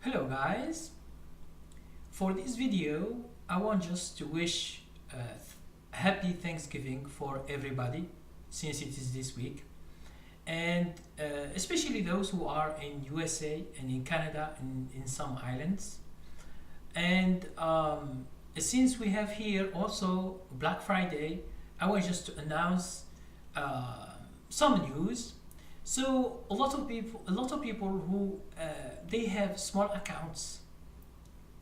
Hello guys, for this video I want just to wish happy Thanksgiving for everybody since it is this week, and especially those who are in USA and in Canada and in some islands. And since we have here also Black Friday, I want just to announce some news. So a lot of people who they have small accounts,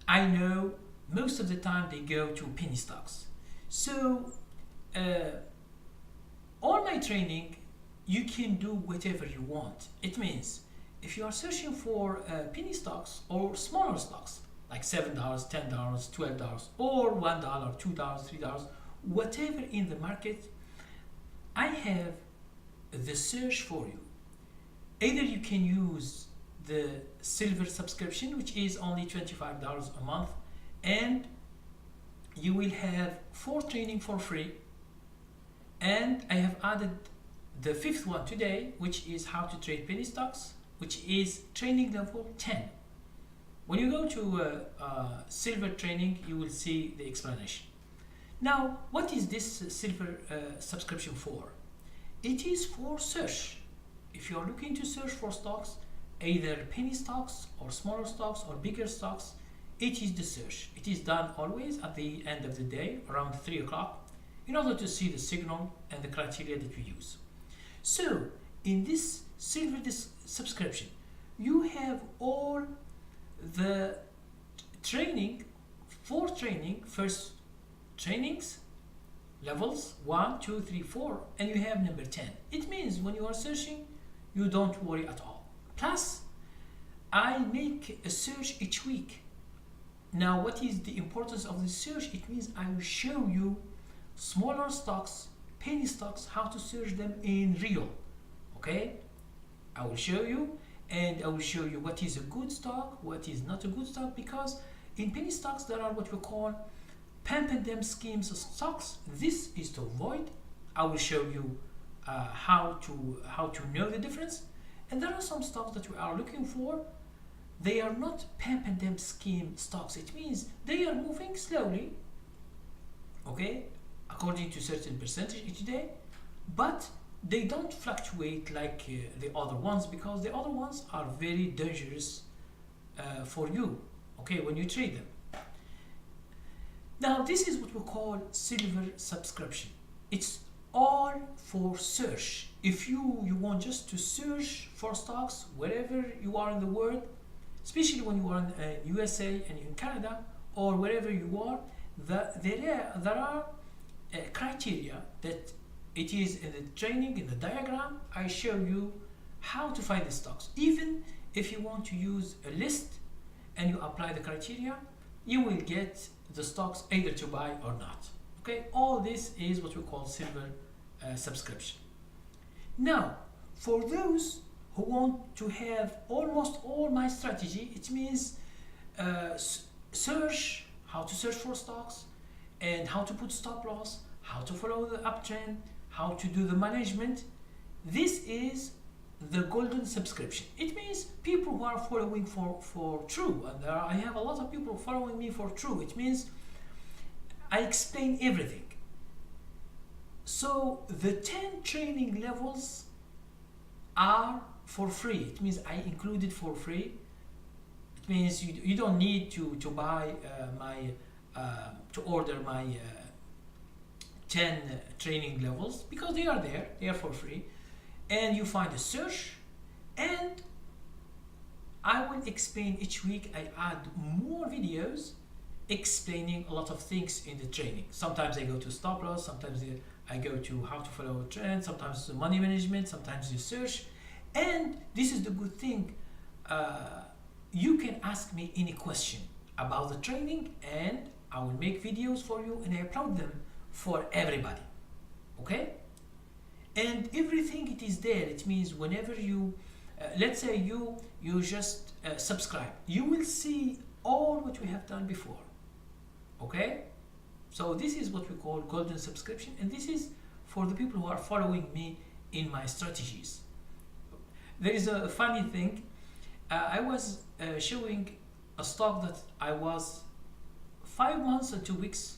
I know most of the time they go to penny stocks. So uh, all my training, you can do whatever you want. It means if you are searching for penny stocks or smaller stocks like $7, $10, $12, or $1, $2, $3, whatever in the market, I have the search for you. Either you can use the silver subscription, which is only $25 a month, and you will have 4 training for free. And I have added the 5th one today, which is how to trade penny stocks, which is training level 10. When you go to silver training, you will see the explanation. Now, what is this silver subscription for? It is for search. If you are looking to search for stocks, either penny stocks or smaller stocks or bigger stocks, it is the search. It is done always at the end of the day around 3 o'clock in order to see the signal and the criteria that we use. So in this silver subscription, you have all the training, 4 training, first trainings, levels 1, 2, 3, 4, and you have number 10. It means when you are searching, you don't worry at all. Plus, I make a search each week. Now, what is the importance of the search? It means I will show you smaller stocks, penny stocks, how to search them in real. Okay? I will show you, and I will show you what is a good stock, what is not a good stock, because in penny stocks there are what we call pump and dump schemes of stocks. This is to avoid. I will show you how to know the difference. And there are some stocks that we are looking for. They are not pump and dump scheme stocks. It means they are moving slowly, okay, according to certain percentage each day, but they don't fluctuate like the other ones, because the other ones are very dangerous for you, okay, when you trade them. Now, this is what we call silver subscription. It's all for search. If you want just to search for stocks wherever you are in the world, especially when you are in USA and in Canada or wherever you are, there are criteria that it is in the training, in the diagram. I show you how to find the stocks. Even if you want to use a list and you apply the criteria, you will get the stocks either to buy or not. Okay, all this is what we call silver subscription. Now, for those who want to have almost all my strategy, it means search, how to search for stocks, and how to put stop loss, how to follow the uptrend, how to do the management. This is the golden subscription. It means people who are following for true, and I have a lot of people following me for true. It means I explain everything. So the 10 training levels are for free. It means I included for free. It means you don't need to buy to order my 10 training levels, because they are there, they are for free. And you find a search, and I will explain each week. I add more videos explaining a lot of things in the training. Sometimes I go to stop loss, sometimes I go to how to follow a trend, sometimes money management, sometimes you search. And this is the good thing, you can ask me any question about the training, and I will make videos for you and I upload them for everybody. Okay? And everything, it is there. It means whenever you let's say you just subscribe, you will see all what we have done before. Okay, so this is what we call golden subscription, and this is for the people who are following me in my strategies. There is a funny thing. I was showing a stock that I was 5 months or 2 weeks,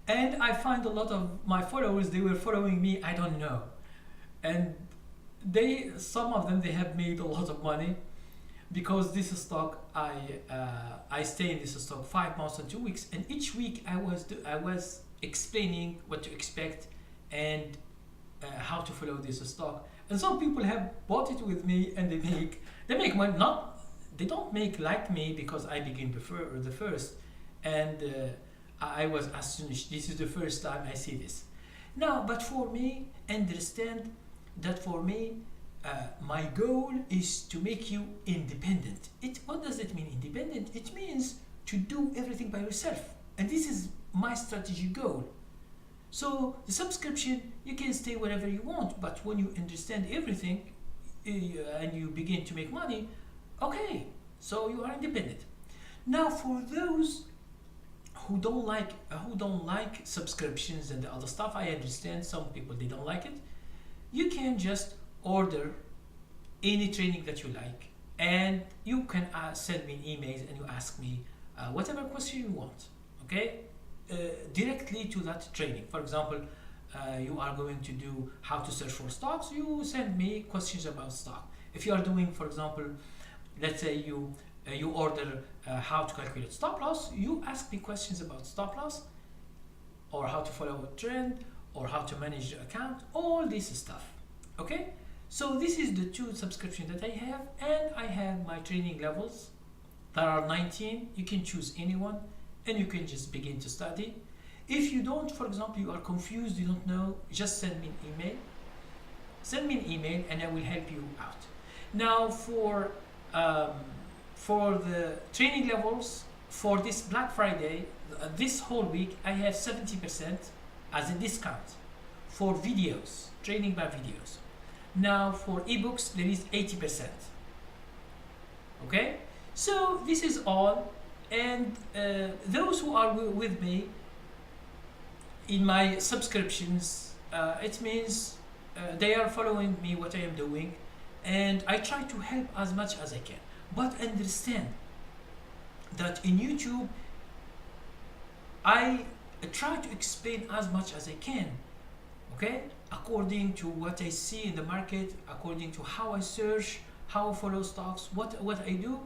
and I find a lot of my followers, they were following me, I don't know, and some of them, they have made a lot of money because this stock, I stay in this stock 5 months and 2 weeks, and each week I was explaining what to expect and how to follow this stock. And some people have bought it with me, and they make money. Not, they don't make like me, because I begin the first, and I was astonished. This is the first time I see this. Now, but for me, understand that for me, my goal is to make you independent. What does it mean, independent? It means to do everything by yourself, and this is my strategy goal. So the subscription, you can stay wherever you want, but when you understand everything and you begin to make money, okay, so you are independent. Now, for those who don't like subscriptions and the other stuff, I understand some people, they don't like it. You can just order any training that you like, and you can send me emails and you ask me whatever question you want, okay? Directly to that training. For example, you are going to do how to search for stocks, you send me questions about stock. If you are doing, for example, let's say you order how to calculate stop loss, you ask me questions about stop loss, or how to follow a trend, or how to manage the account, all this stuff, okay? So this is the 2 subscriptions that I have, and I have my training levels. There are 19, you can choose anyone, and you can just begin to study. If you don't, for example, you are confused, you don't know, just send me an email. Send me an email and I will help you out. Now, for the training levels, for this Black Friday, this whole week, I have 70% as a discount for videos, training by videos. Now, for ebooks, there is 80%. Okay? So, this is all. And those who are with me in my subscriptions, it means they are following me, what I am doing, and I try to help as much as I can. But understand that in YouTube, I try to explain as much as I can, okay? According to what I see in the market, according to how I search, how I follow stocks, what I do.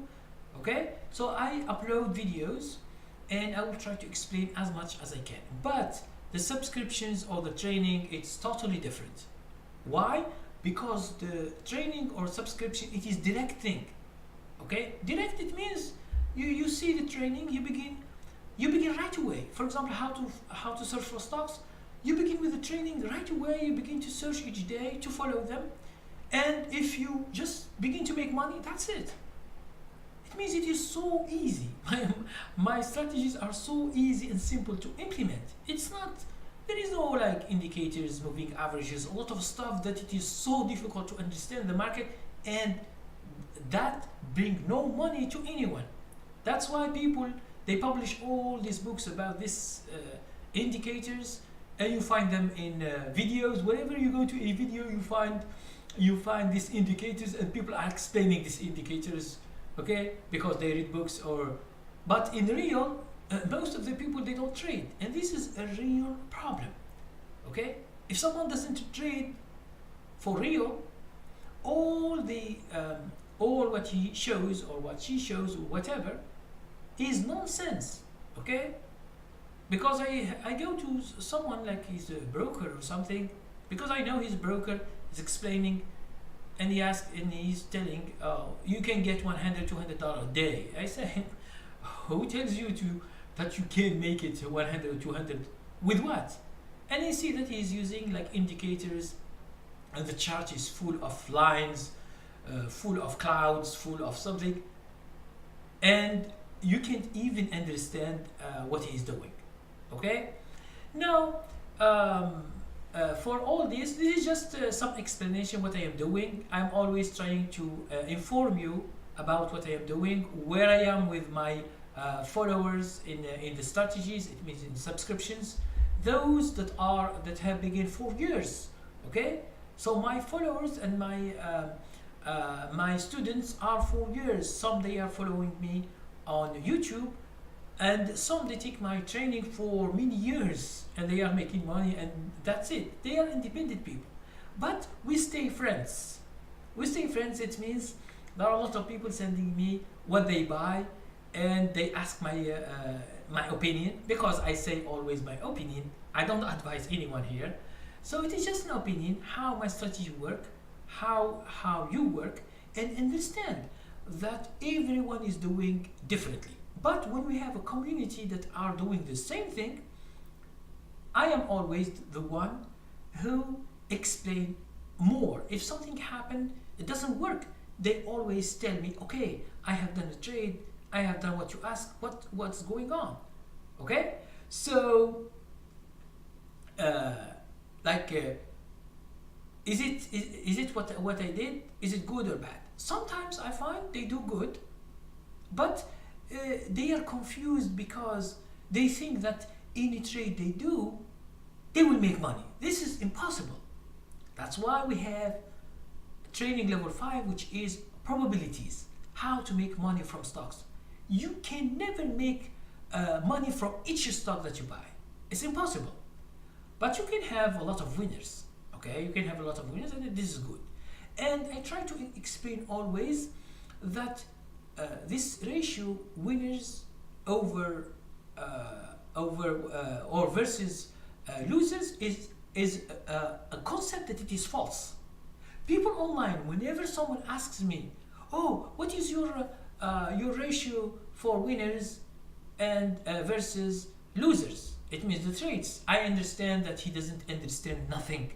Okay, so I upload videos and I will try to explain as much as I can. But the subscriptions or the training, it's totally different. Why? Because the training or subscription, it is direct thing. Okay, direct, it means you see the training, you begin right away. For example, how to search for stocks, you begin with the training right away. You begin to search each day to follow them, and if you just begin to make money, that's it. It means it is so easy. My strategies are so easy and simple to implement. It's not, there is no like indicators, moving averages, a lot of stuff that it is so difficult to understand the market, and that bring no money to anyone. That's why people, they publish all these books about this indicators, and you find them in videos. Whenever you go to a video, you find these indicators, and people are explaining these indicators, okay, because they read books. But in real, most of the people, they don't trade, and this is a real problem. Okay, if someone doesn't trade for real, all what he shows or what she shows or whatever is nonsense. Okay, because I go to someone like he's a broker or something, because I know he's a broker, he's explaining, and he's telling, you can get $100-$200 a day. I say, who tells you that you can make it 100 200 with what? And you see that he's using like indicators, and the chart is full of lines, full of clouds, full of something, and you can't even understand what he's doing. Okay, now for all this is just some explanation what I am doing. I'm always trying to inform you about what I am doing, where I am with my followers in the strategies. It means in subscriptions, those that have begun for years. Okay, so my followers and my students are for years. Some they are following me on YouTube, and some they take my training for many years and they are making money and that's it. They are independent people. But we stay friends. We stay friends, it means there are a lot of people sending me what they buy and they ask my opinion, because I say always my opinion. I don't advise anyone here. So it is just an opinion, how my strategy work, how you work, and understand that everyone is doing differently. But when we have a community that are doing the same thing, I am always the one who explain more. If something happened, it doesn't work, they always tell me, okay, I have done a trade, I have done what you asked, what's going on, okay? So, is it what I did? Is it good or bad? Sometimes I find they do good, but they are confused because they think that any trade they do, they will make money. This is impossible. That's why we have training level 5, which is probabilities, how to make money from stocks. You can never make money from each stock that you buy. It's impossible. But you can have a lot of winners, okay? You can have a lot of winners, and this is good. And I try to explain always that this ratio, winners over or versus losers, is a concept that it is false. People online, whenever someone asks me, oh, what is your ratio for winners and versus losers? It means the trades. I understand that he doesn't understand nothing,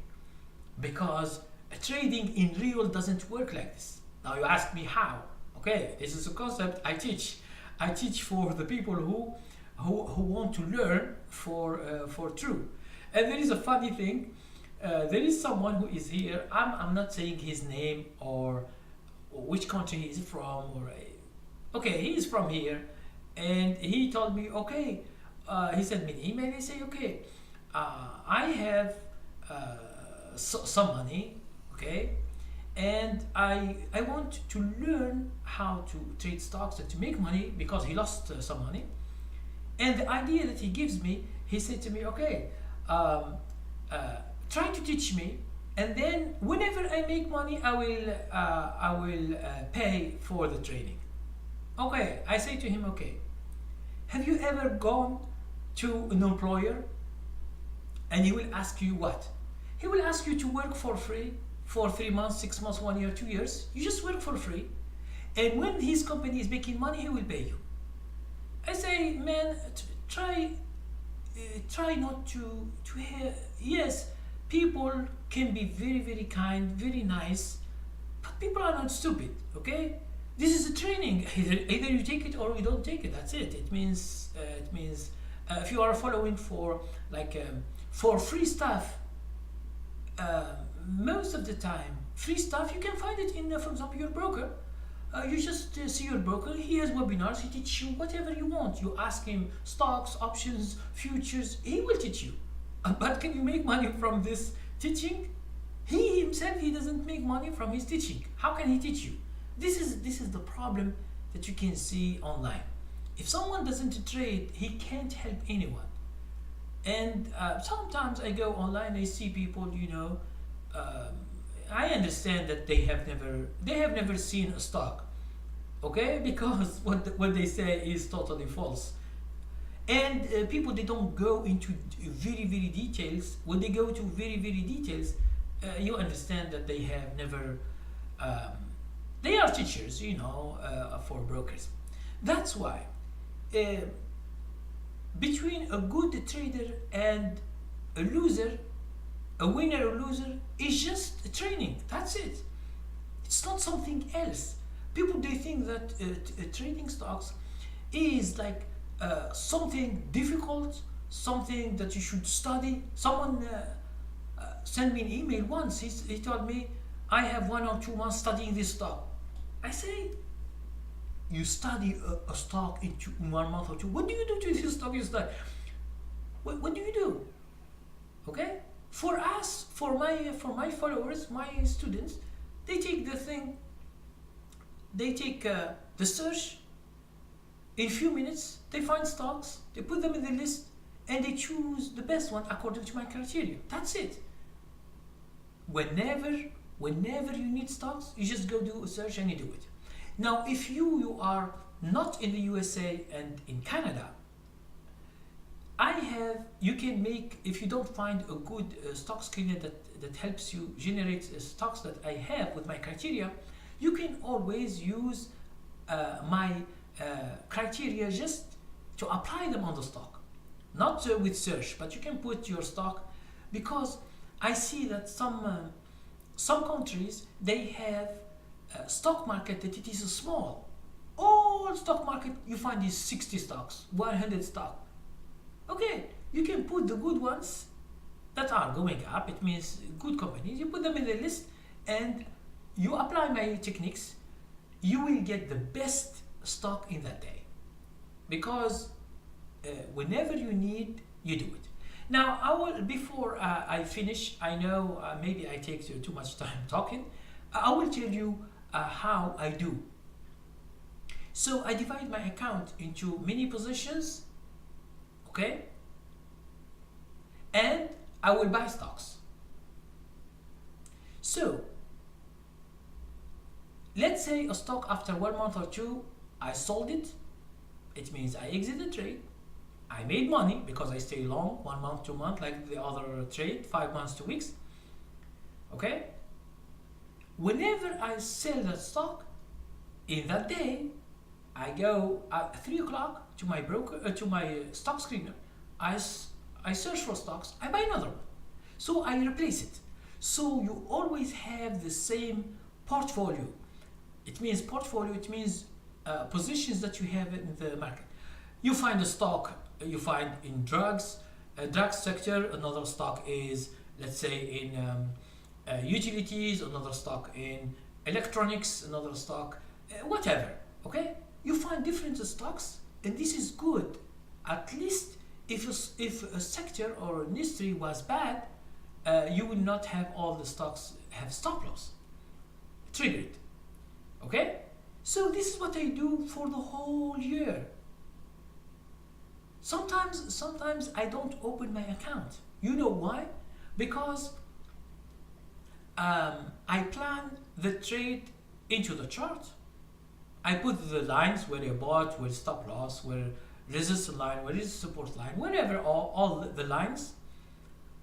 because trading in real doesn't work like this. Now you ask me how. Okay, this is a concept I teach. I teach for the people who want to learn for true. And there is a funny thing. There is someone who is here. I'm not saying his name or which country he is from. Okay, he is from here, and he told me, okay. He sent me an email. He said, okay, I have some money, okay, and I want to learn how to trade stocks and to make money, because he lost some money. And the idea that he gives me, he said to me, okay, try to teach me, and then whenever I make money, I will pay for the training. Okay, I say to him, okay, have you ever gone to an employer and he will ask you what? He will ask you to work for free for 3 months, 6 months, 1 year, 2 years. You just work for free, and when his company is making money, he will pay you. I say, man, try not to hear. Yes, people can be very, very kind, very nice, but people are not stupid, okay? This is a training. Either you take it or you don't take it. That's it. It means if you are following for for free stuff, most of the time free stuff you can find it in, for example, your broker. You just see your broker. He has webinars. He teaches you whatever you want. You ask him stocks, options, futures. He will teach you. But can you make money from this teaching? He himself, he doesn't make money from his teaching. How can he teach you? This is the problem that you can see online. If someone doesn't trade, he can't help anyone. And sometimes I go online, I see people, I understand that they have never seen a stock, okay? Because what they say is totally false. And people, they don't go into very, very details. When they go to very, very details, you understand that they have never, they are teachers, for brokers. That's why between a good trader and a loser, a winner or loser, is just training. That's it. It's not something else. People, they think that trading stocks is like something difficult, something that you should study. Someone sent me an email once. He told me, I have 1 or 2 months studying this stock. I say, you study a stock in 1 month or 2? What do you do to this stock you study? What do you do? Okay? For us, for my followers, my students, they take the thing, they take the search, In few minutes, they find stocks, they put them in the list, and they choose the best one according to my criteria. That's it. Whenever you need stocks, you just go do a search and you do it. Now, if you are not in the USA and in Canada, you can make, if you don't find a good stock screener that helps you generate stocks that I have with my criteria, you can always use my criteria just to apply them on the stock. Not with search, but you can put your stock, because I see that some countries, they have a stock market that it is small. All stock market you find is 60 stocks, 100 stocks. Okay, you can put the good ones that are going up, it means good companies, you put them in the list and you apply my techniques, you will get the best stock in that day. Because whenever you need, you do it. Now, before I finish, I know maybe I take too much time talking, I will tell you how I do. So I divide my account into many positions, okay? And I will buy stocks. So, let's say a stock after 1 month or two, I sold it. It means I exit the trade. I made money because I stay long, 1 month, 2 months, like the other trade, 5 months, 2 weeks. Okay? Whenever I sell that stock, in that day, I go at 3 o'clock to my broker, to my stock screener. I search for stocks, I buy another one. So I replace it. So you always have the same portfolio. It means portfolio, it means positions that you have in the market. You find a stock, you find in drugs sector, another stock is, let's say, in utilities, another stock in electronics, another stock, whatever, okay? You find different stocks, and this is good. At least if a sector or an industry was bad, you will not have all the stocks have stop loss triggered, okay? So this is what I do for the whole year. Sometimes I don't open my account. You know why? Because I plan the trade into the chart. I put the lines where I bought, where stop loss, where resistance line, where is support line, wherever, all the lines,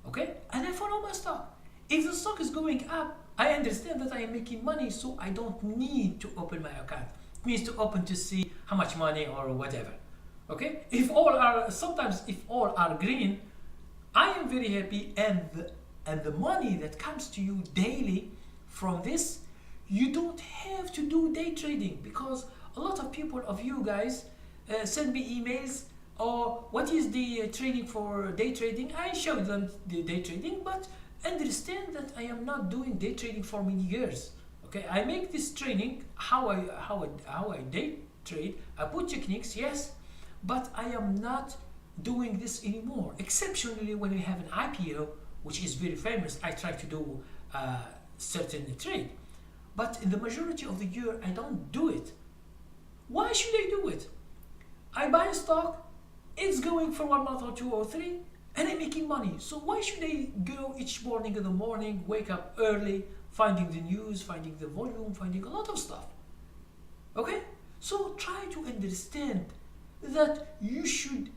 okay? And I follow my stock. If the stock is going up, I understand that I am making money, so I don't need to open my account. It means to open to see how much money or whatever, okay? If all are green, I am very happy, and the money that comes to you daily from this, you don't have to do day trading, because a lot of people of you guys send me emails, or what is the training for day trading? I show them the day trading, but understand that I am not doing day trading for many years. Okay, I make this training how I day trade. I put techniques, yes, but I am not doing this anymore. Exceptionally, when we have an IPO, which is very famous, I try to do certain trade. But in the majority of the year, I don't do it. Why should I do it? I buy a stock, it's going for 1 month or 2 or 3, and I'm making money. So why should I go each morning in the morning, wake up early, finding the news, finding the volume, finding a lot of stuff? Okay? So try to understand that you should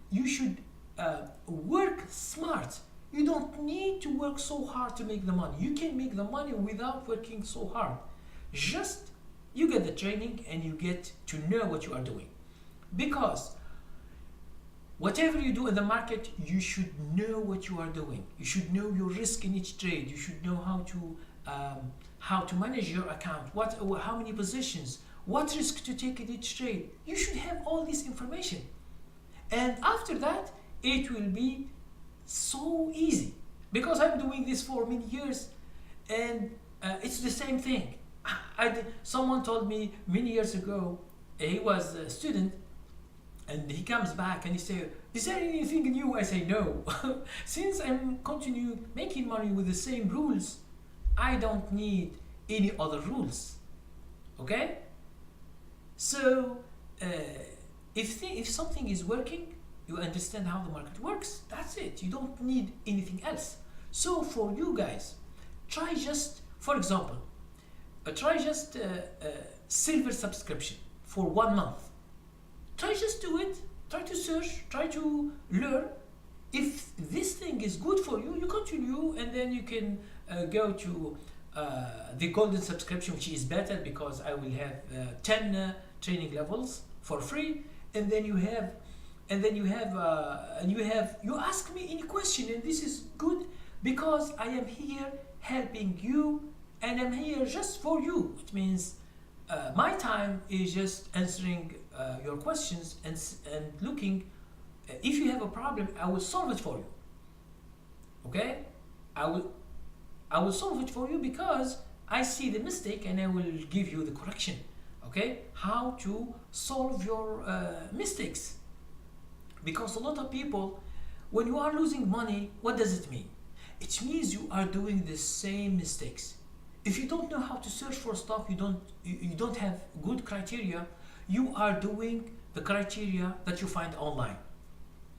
work smart. You don't need to work so hard to make the money. You can make the money without working so hard. Just you get the training and you get to know what you are doing. Because whatever you do in the market, you should know what you are doing. You should know your risk in each trade. You should know how to manage your account, how many positions, what risk to take in each trade. You should have all this information. And after that, it will be so easy, because I'm doing this for many years, and it's the same thing. Someone told me many years ago, he was a student, and he comes back and he said, is there anything new? I say no. Since I'm continue making money with the same rules, I don't need any other rules. Okay? So if something is working, you understand how the market works. That's it. You don't need anything else. So for you guys, try just, for example, try just silver subscription for 1 month. Try just do it. Try to search. Try to learn. If this thing is good for you, you continue, and then you can go to the golden subscription, which is better because I will have 10 training levels for free, and then you ask me any question, and this is good because I am here helping you, and I'm here just for you. It means my time is just answering your questions and looking. If you have a problem, I will solve it for you. Okay, I will solve it for you because I see the mistake and I will give you the correction. Okay, how to solve your mistakes. Because a lot of people, when you are losing money, what does it mean? It means you are doing the same mistakes. If you don't know how to search for stock, you don't have good criteria, you are doing the criteria that you find online.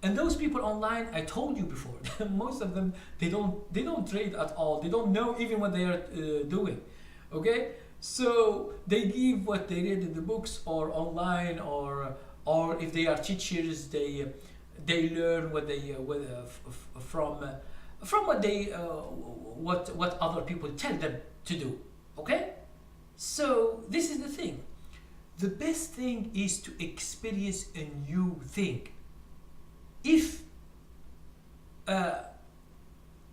And those people online, I told you before, most of them, they don't trade at all. They don't know even what they are doing. Okay, so they give what they read in the books or online, or if they are teachers, they learn what they from what other people tell them to do. Okay, so this is the thing. The best thing is to experience a new thing. If a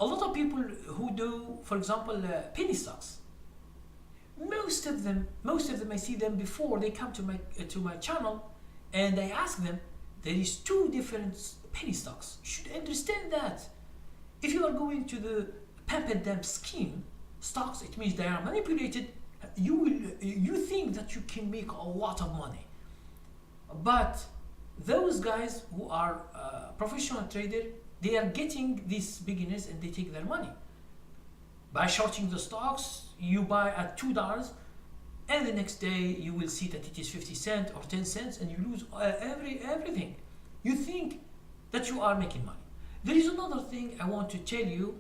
lot of people who do, for example, penny stocks, most of them I see them before they come to my channel, and I ask them, there is 2 different penny stocks. You should understand that. If you are going to the pump and dump scheme stocks, it means they are manipulated. You think that you can make a lot of money, but those guys who are professional trader, they are getting these beginners and they take their money. By shorting the stocks, you buy at $2, and the next day you will see that it is 50 cents or 10 cents, and you lose everything. You think that you are making money. There is another thing I want to tell you.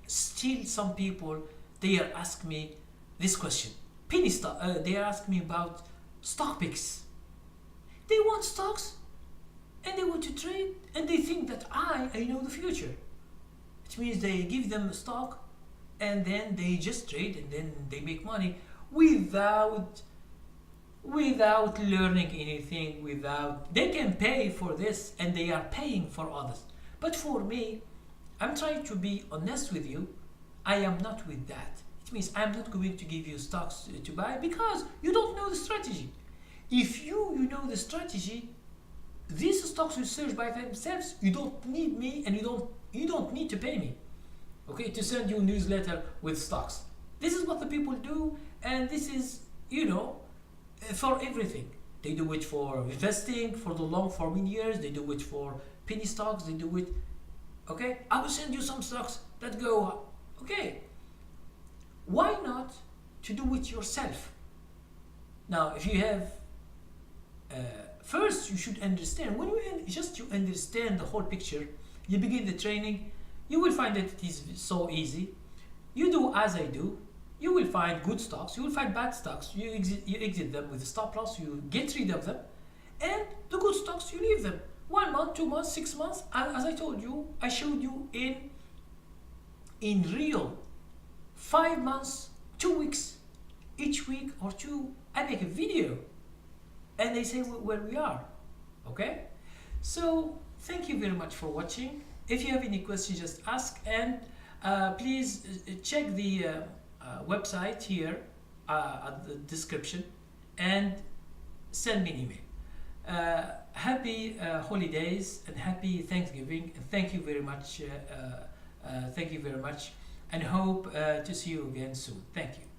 Still, some people, they are asking me this question. Penny stock. They are asking me about stock picks. They want stocks and they want to trade, and they think that I know the future. It means they give them a stock and then they just trade and then they make money without learning anything, they can pay for this and they are paying for others. But for me, I'm trying to be honest with you. I am not with that. It means I'm not going to give you stocks to buy because you don't know the strategy. If you know the strategy, these stocks will search by themselves. You don't need me, and you don't need to pay me, okay, to send you a newsletter with stocks. This is what the people do, and this is, for everything. They do it for investing, for the long, for many years. They do it for penny stocks. They do it, okay. I will send you some stocks that go, okay. Why not to do it yourself? Now, if you have first, you should understand. When you understand the whole picture, you begin the training, you will find that it is so easy. You do as I do. You will find good stocks. You will find bad stocks. You exit them with a stop loss. You get rid of them, and the good stocks you leave them. 1 month, 2 months, 6 months. And as I told you, I showed you in real 5 months, 2 weeks, each week or 2. I make a video. And they say where we are. Okay, so thank you very much for watching. If you have any questions, just ask, and please check the website here at the description and send me an email. Happy holidays and happy Thanksgiving, and thank you very much. Thank you very much, and hope to see you again soon. Thank you.